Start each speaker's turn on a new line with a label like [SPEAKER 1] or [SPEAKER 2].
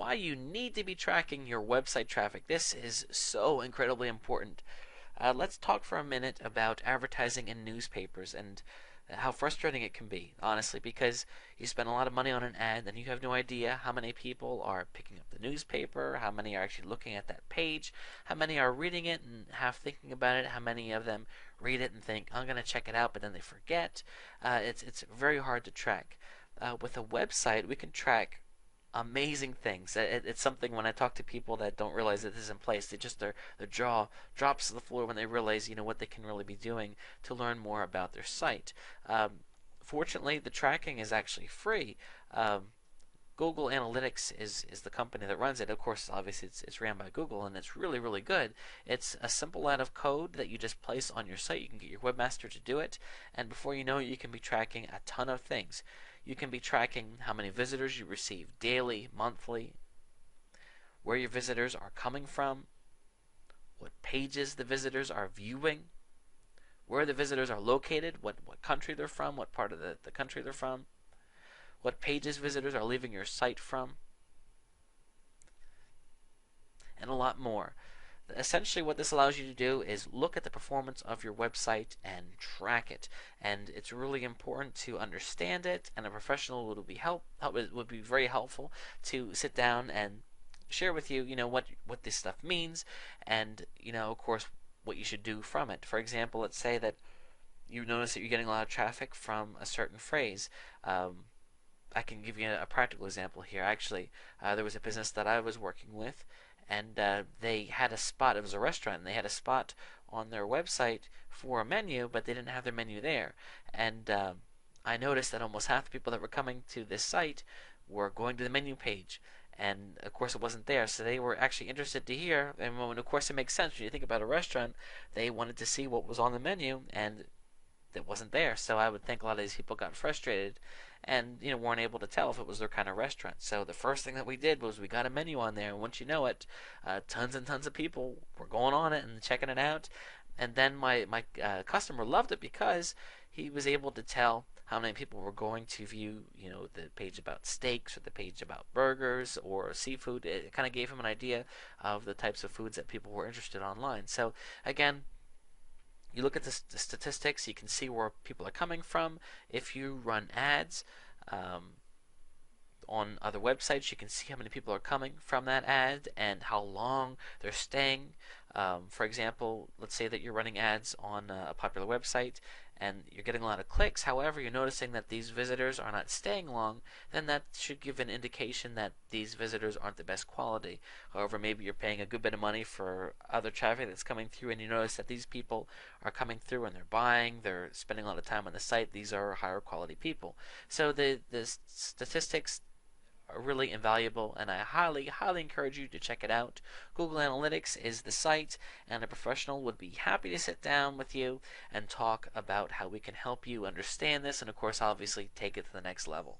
[SPEAKER 1] why you need to be tracking your website traffic. This is so incredibly important. Let's talk for a minute about advertising in newspapers and how frustrating it can be, honestly, because you spend a lot of money on an ad and you have no idea how many people are picking up the newspaper, how many are actually looking at that page, how many are reading it and half thinking about it, how many of them read it and think, I'm going to check it out, but then they forget. It's very hard to track. With a website, we can track amazing things. It's something when I talk to people that don't realize that this is in place, they just their jaw drops to the floor when they realize what they can really be doing to learn more about their site. Fortunately, the tracking is actually free. Google Analytics is the company that runs it. Of course, obviously it's ran by Google, and it's really, really good. It's a simple line of code that you just place on your site. You can get your webmaster to do it, and before you know it, you can be tracking a ton of things. You can be tracking how many visitors you receive daily, monthly, where your visitors are coming from, what pages the visitors are viewing, where the visitors are located, what country they're from, what part of the country they're from, what pages visitors are leaving your site from, and a lot more. Essentially, what this allows you to do is look at the performance of your website and track it. And it's really important to understand it, and a professional would be very helpful to sit down and share with you, what this stuff means, and of course, what you should do from it. For example, let's say that you notice that you're getting a lot of traffic from a certain phrase. I can give you a practical example here. Actually, there was a business that I was working with, and they had a spot. It was a restaurant, and they had a spot on their website for a menu, but they didn't have their menu there. And I noticed that almost half the people that were coming to this site were going to the menu page, and of course it wasn't there. So they were actually interested to hear, and of course it makes sense when you think about a restaurant. They wanted to see what was on the menu, and that wasn't there. So I would think a lot of these people got frustrated and weren't able to tell if it was their kind of restaurant. So the first thing that we did was we got a menu on there, and once you know it, tons and tons of people were going on it and checking it out. And then my customer loved it because he was able to tell how many people were going to view the page about steaks or the page about burgers or seafood. It kind of gave him an idea of the types of foods that people were interested in online. So again, you look at the statistics, you can see where people are coming from. If you run ads on other websites, you can see how many people are coming from that ad and how long they're staying. For example, let's say that you're running ads on a popular website and you're getting a lot of clicks. However, you're noticing that these visitors are not staying long, then that should give an indication that these visitors aren't the best quality. However, maybe you're paying a good bit of money for other traffic that's coming through, and you notice that these people are coming through and they're buying, they're spending a lot of time on the site. These are higher quality people. So the statistics are really invaluable, and I highly, highly encourage you to check it out. Google Analytics is the site, and a professional would be happy to sit down with you and talk about how we can help you understand this and, of course, obviously take it to the next level.